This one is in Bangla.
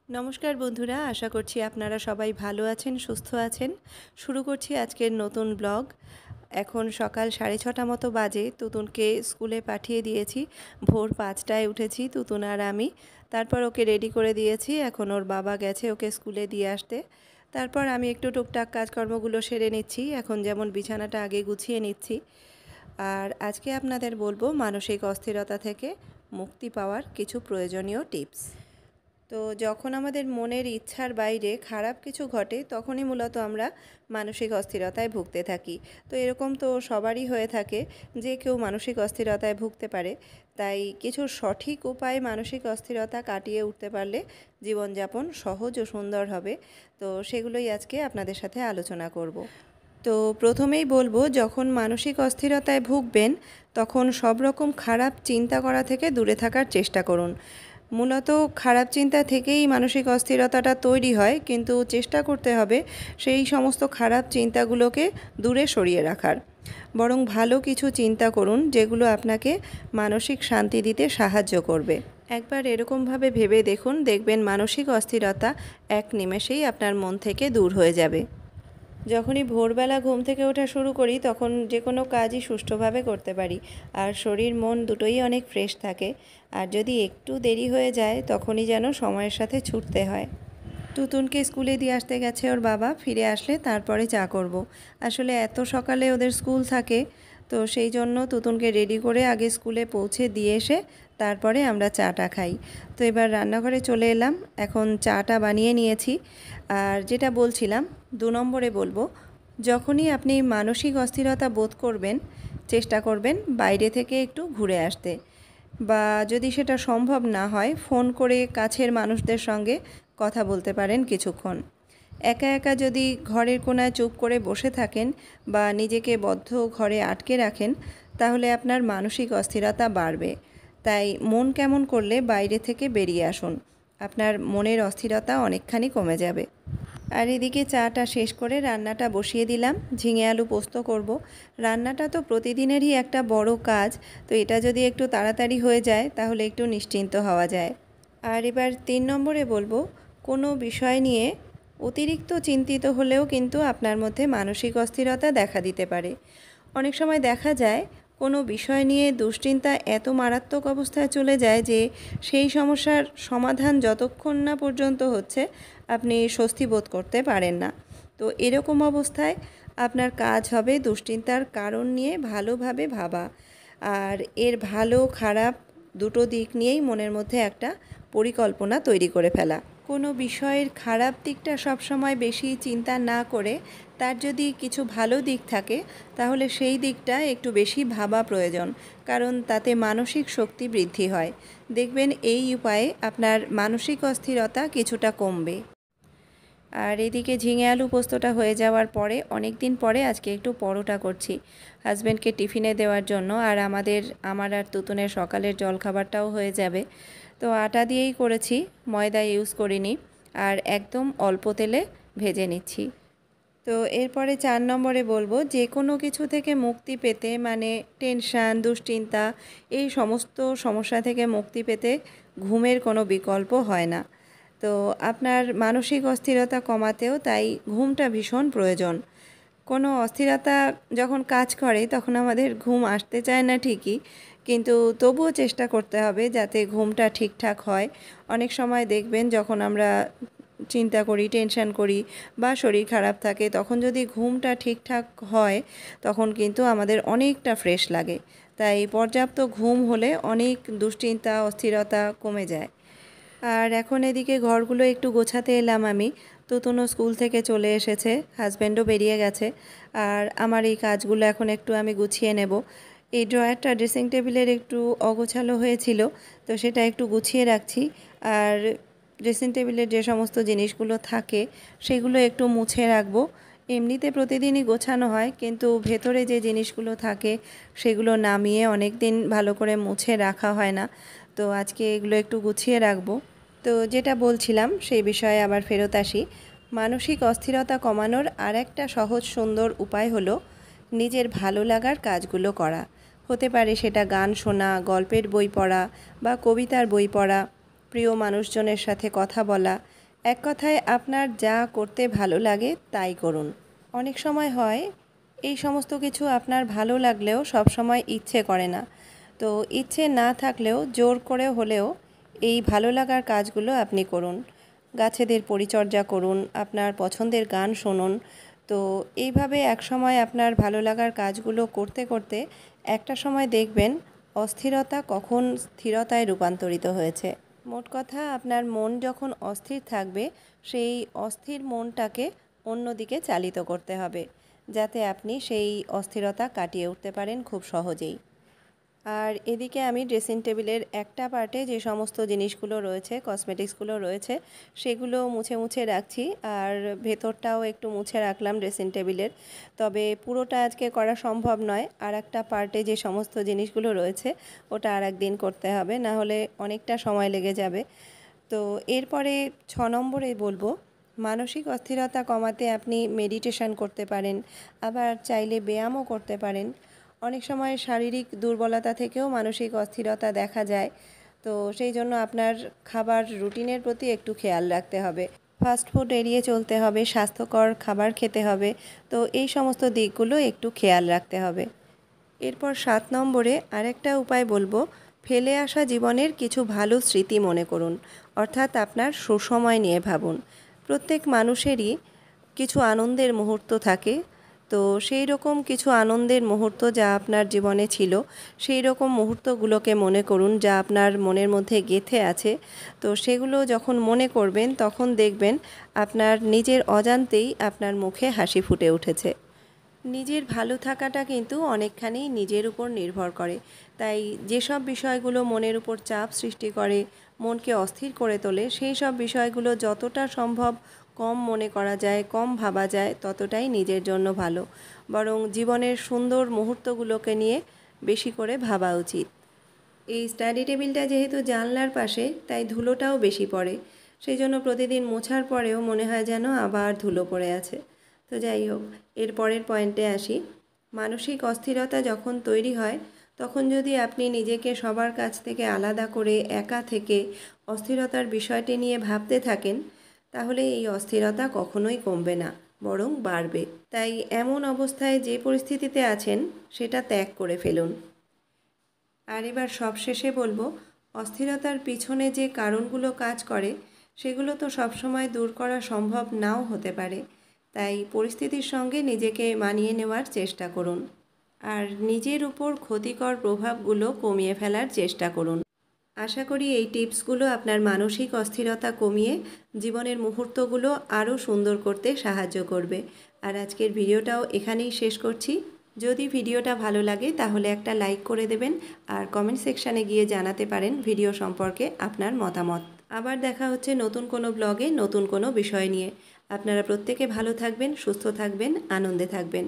নমস্কার বন্ধুরা, আশা করছি আপনারা সবাই ভালো আছেন, সুস্থ আছেন। শুরু করছি আজকের নতুন ব্লগ। এখন সকাল 6:30 মতো বাজে। তুতুনকে স্কুলে পাঠিয়ে দিয়েছি। ভোর 5টায় উঠেছি তুতুন আর আমি। তারপর ওকে রেডি করে দিয়েছি। এখন ওর বাবা গেছে ওকে স্কুলে দিয়ে আসতে। তারপর আমি একটু টুকটাক কাজকর্মগুলো সেরে নিচ্ছি। এখন যেমন বিছানাটা আগে গুছিয়ে নিচ্ছি। আর আজকে আপনাদের বলবো মানসিক অস্থিরতা থেকে মুক্তি পাওয়ার কিছু প্রয়োজনীয় টিপস। তো যখন আমাদের মনের ইচ্ছার বাইরে খারাপ কিছু ঘটে তখনই মূলত আমরা মানসিক অস্থিরতায় ভুগতে থাকি। তো এরকম তো সবারই হয়ে থাকে যে কেউ মানসিক অস্থিরতায় ভুগতে পারে। তাই কিছু সঠিক উপায়ে মানসিক অস্থিরতা কাটিয়ে উঠতে পারলে জীবনযাপন সহজ ও সুন্দর হবে। তো সেগুলোই আজকে আপনাদের সাথে আলোচনা করব। তো প্রথমেই বলবো, যখন মানসিক অস্থিরতায় ভুগবেন তখন সব রকম খারাপ চিন্তা করা থেকে দূরে থাকার চেষ্টা করুন। মূলত খারাপ চিন্তা থেকেই মানসিক অস্থিরতাটা তৈরি হয়, কিন্তু চেষ্টা করতে হবে সেই সমস্ত খারাপ চিন্তাগুলোকে দূরে সরিয়ে রাখার। বরং ভালো কিছু চিন্তা করুন যেগুলো আপনাকে মানসিক শান্তি দিতে সাহায্য করবে। একবার এরকমভাবে ভেবে দেখুন, দেখবেন মানসিক অস্থিরতা এক নিমেষেই আপনার মন থেকে দূর হয়ে যাবে। যখনই ভোরবেলা ঘুম থেকে ওঠা শুরু করি তখন যে কোনো কাজই সুষ্ঠুভাবে করতে পারি, আর শরীর মন দুটোই অনেক ফ্রেশ থাকে। আর যদি একটু দেরি হয়ে যায় তখনই যেন সময়ের সাথে ছুটতে হয়। তুতুনকে স্কুলে দিয়ে আসতে গেছে ওর বাবা, ফিরে আসলে তারপরে চা করব। আসলে এত সকালে ওদের স্কুল থাকে, তো সেই জন্য তুতুনকে রেডি করে আগে স্কুলে পৌঁছে দিয়ে এসে তারপরে আমরা চাটা খাই। তো এবার রান্নাঘরে চলে এলাম, এখন চাটা বানিয়ে নিয়েছি। আর যেটা বলছিলাম, 2 নম্বরে বলবো, যখনই আপনি মানসিক অস্থিরতা বোধ করবেন চেষ্টা করবেন বাইরে থেকে একটু ঘুরে আসতে, বা যদি সেটা সম্ভব না হয় ফোন করে কাছের মানুষদের সঙ্গে কথা বলতে পারেন কিছুক্ষণ। একা একা যদি ঘরের কোনায় চুপ করে বসে থাকেন বা নিজেকে বদ্ধ ঘরে আটকে রাখেন তাহলে আপনার মানসিক অস্থিরতা বাড়বে। তাই মন কেমন করলে বাইরে থেকে বেরিয়ে আসুন, আপনার মনের অস্থিরতা অনেকখানি কমে যাবে। আর এদিকে চাটা শেষ করে রান্নাটা বসিয়ে দিলাম। ঝিঙে আলু পোস্ত করব। রান্নাটা তো প্রতিদিনেরই একটা বড় কাজ, তো এটা যদি একটু তাড়াতাড়ি হয়ে যায় তাহলে একটু নিশ্চিন্ত হওয়া যায়। আর এবার 3 নম্বরে বলবো, কোনো বিষয় নিয়ে অতিরিক্ত চিন্তিত হলেও কিন্তু আপনার মধ্যে মানসিক অস্থিরতা দেখা দিতে পারে। অনেক সময় দেখা যায় কোনো বিষয় নিয়ে দুশ্চিন্তা এত মারাত্মক অবস্থায় চলে যায় যে সেই সমস্যার সমাধান যতক্ষণ না পর্যন্ত হচ্ছে আপনি স্বস্তি বোধ করতে পারেন না। তো এরকম অবস্থায় আপনার কাজ হবে দুশ্চিন্তার কারণ নিয়ে ভালোভাবে ভাবা, আর এর ভালো খারাপ দুটো দিক নিয়েই মনের মধ্যে একটা পরিকল্পনা তৈরি করে ফেলা। কোনো বিষয়ের খারাপ দিকটা সবসময় বেশি চিন্তা না করে তার যদি কিছু ভালো দিক থাকে তাহলে সেই দিকটা একটু বেশি ভাবা প্রয়োজন, কারণ তাতে মানসিক শক্তি বৃদ্ধি হয়। দেখবেন এই উপায়ে আপনার মানসিক অস্থিরতা কিছুটা কমবে। আর এদিকে ঝিঙে আলু পোস্তটা হয়ে যাওয়ার পরে অনেক দিন পরে আজকে একটু পরোটা করছি হাজব্যান্ডকে টিফিনে দেওয়ার জন্য, আর আমার আর তুতুনের সকালের জলখাবারটাও হয়ে যাবে। তো আটা দিয়েই করেছি, ময়দা ইউজ করিনি, আর একদম অল্প তেলে ভেজে নিচ্ছি। তো এরপরে 4 নম্বরে বলবো, যে কোনো কিছু থেকে মুক্তি পেতে, মানে টেনশান, দুশ্চিন্তা, এই সমস্ত সমস্যা থেকে মুক্তি পেতে ঘুমের কোনো বিকল্প হয় না। তো আপনার মানসিক অস্থিরতা কমাতেও তাই ঘুমটা ভীষণ প্রয়োজন। কোনো অস্থিরতা যখন কাজ করে তখন আমাদের ঘুম আসতে চায় না ঠিকই, কিন্তু তবুও চেষ্টা করতে হবে যাতে ঘুমটা ঠিকঠাক হয়। অনেক সময় দেখবেন যখন আমরা চিন্তা করি, টেনশন করি বা শরীর খারাপ থাকে, তখন যদি ঘুমটা ঠিকঠাক হয় তখন কিন্তু আমাদের অনেকটা ফ্রেশ লাগে। তাই পর্যাপ্ত ঘুম হলে অনেক দুশ্চিন্তা, অস্থিরতা কমে যায়। আর এখন এদিকে ঘরগুলো একটু গোছাতে এলাম আমি। তুতুনও স্কুল থেকে চলে এসেছে, হাজব্যান্ডও বেরিয়ে গেছে, আর আমার এই কাজগুলো এখন একটু আমি গুছিয়ে নেব। এই ড্রয়ারটা ড্রেসিং টেবিলের একটু অগোছালো হয়েছিল, তো সেটা একটু গুছিয়ে রাখছি। আর ড্রেসিং টেবিলের যে সমস্ত জিনিসগুলো থাকে সেগুলো একটু মুছে রাখবো। এমনিতে প্রতিদিনই গোছানো হয়, কিন্তু ভেতরে যে জিনিসগুলো থাকে সেগুলো নামিয়ে অনেক দিন ভালো করে মুছে রাখা হয় না, তো আজকে এগুলো একটু গুছিয়ে রাখবো। তো যেটা বলছিলাম সেই বিষয়ে আবার ফেরত আসি। মানসিক অস্থিরতা কমানোর আর একটা সহজ সুন্দর উপায় হলো নিজের ভালো লাগার কাজগুলো করা। হতে পারে সেটা গান শোনা, গল্পের বই পড়া বা কবিতার বই পড়া, প্রিয় মানুষজনের সাথে কথা বলা, এক কথায় আপনার যা করতে ভালো লাগে তাই করুন। অনেক সময় হয় এই সমস্ত কিছু আপনার ভালো লাগলেও সব সময় ইচ্ছে করে না। তো ইচ্ছে না থাকলেও জোর করে হলেও এই ভালো লাগার কাজগুলো আপনি করুন। গাছেদের পরিচর্যা করুন, আপনার পছন্দের গান শুনুন। তো এইভাবে একসময় আপনার ভালো লাগার কাজগুলো করতে করতে একটা সময় দেখবেন অস্থিরতা কখন স্থিরতায় রূপান্তরিত হয়েছে। মোট কথা, আপনার মন যখন অস্থির থাকবে সেই অস্থির মনটাকে অন্যদিকে চালিত করতে হবে, যাতে আপনি সেই অস্থিরতা কাটিয়ে উঠতে পারেন খুব সহজেই। আর এদিকে আমি ড্রেসিং টেবিলের একটা পার্টে যে সমস্ত জিনিসগুলো রয়েছে, কসমেটিক্সগুলো রয়েছে, সেগুলো মুছে মুছে রাখছি। আর ভেতরটাও একটু মুছে রাখলাম ড্রেসিং টেবিলের। তবে পুরোটা আজকে করা সম্ভব নয়। আর একটা পার্টে যে সমস্ত জিনিসগুলো রয়েছে ওটা আর একদিন করতে হবে, না হলে অনেকটা সময় লেগে যাবে। তো এরপরে 6 নম্বরে বলবো, মানসিক অস্থিরতা কমাতে আপনি মেডিটেশন করতে পারেন, আবার চাইলে ব্যায়ামও করতে পারেন। অনেক সময় শারীরিক দুর্বলতা থেকেও মানসিক অস্থিরতা দেখা যায়। তো সেই জন্য আপনার খাবার রুটিনের প্রতি একটু খেয়াল রাখতে হবে। ফাস্টফুড এড়িয়ে চলতে হবে, স্বাস্থ্যকর খাবার খেতে হবে। তো এই সমস্ত দিকগুলো একটু খেয়াল রাখতে হবে। এরপর 7 নম্বরে আরেকটা উপায় বলবো, ফেলে আসা জীবনের কিছু ভালো স্মৃতি মনে করুন। অর্থাৎ আপনার সুসময় নিয়ে ভাবুন। প্রত্যেক মানুষেরই কিছু আনন্দের মুহূর্ত থাকে। তো সেই রকম কিছু আনন্দের মুহূর্ত যা আপনার জীবনে ছিল, সেই রকম মুহূর্তগুলোকে মনে করুন যা আপনার মনের মধ্যে গেঁথে আছে। তো সেগুলো যখন মনে করবেন তখন দেখবেন আপনার নিজের অজান্তেই আপনার মুখে হাসি ফুটে উঠেছে। নিজের ভালো থাকাটা কিন্তু অনেকখানি নিজের উপর নির্ভর করে। তাই যেসব বিষয়গুলো মনের উপর চাপ সৃষ্টি করে, মনকে অস্থির করে তোলে, সেই সব বিষয়গুলো যতটা সম্ভব কম মনে করা যায়, কম ভাবা যায়, ততটাই নিজের জন্য ভালো। বরং জীবনের সুন্দর মুহূর্তগুলোকে নিয়ে বেশি করে ভাবা উচিত। এই স্টাডি টেবিলটা যেহেতু জানলার পাশে, তাই ধুলোটাও বেশি পড়ে। সেই জন্য প্রতিদিন মোছার পরেও মনে হয় যেন আবার ধুলো পড়ে আছে। তো যাই হোক, এর পরের পয়েন্টে আসি। মানসিক অস্থিরতা যখন তৈরি হয় তখন যদি আপনি নিজেকে সবার কাছ থেকে আলাদা করে একা থেকে অস্থিরতার বিষয়টি নিয়ে ভাবতে থাকেন, তাহলে এই অস্থিরতা কখনোই কমবে না, বরং বাড়বে। তাই এমন অবস্থায় যে পরিস্থিতিতে আছেন সেটা ত্যাগ করে ফেলুন। আর এবার সবশেষে বলবো, অস্থিরতার পিছনে যে কারণগুলো কাজ করে সেগুলো তো সবসময় দূর করা সম্ভব নাও হতে পারে। তাই পরিস্থিতির সঙ্গে নিজেকে মানিয়ে নেওয়ার চেষ্টা করুন আর নিজের উপর ক্ষতিকর প্রভাবগুলো কমিয়ে ফেলার চেষ্টা করুন। আশা করি এই টিপসগুলো আপনার মানসিক অস্থিরতা কমিয়ে জীবনের মুহূর্তগুলো আরও সুন্দর করতে সাহায্য করবে। আর আজকের ভিডিওটাও এখানেই শেষ করছি। যদি ভিডিওটা ভালো লাগে তাহলে একটা লাইক করে দেবেন আর কমেন্ট সেকশানে গিয়ে জানাতে পারেন ভিডিও সম্পর্কে আপনার মতামত। আবার দেখা হচ্ছে নতুন কোনো ব্লগে নতুন কোনো বিষয় নিয়ে। আপনারা প্রত্যেকে ভালো থাকবেন, সুস্থ থাকবেন, আনন্দে থাকবেন।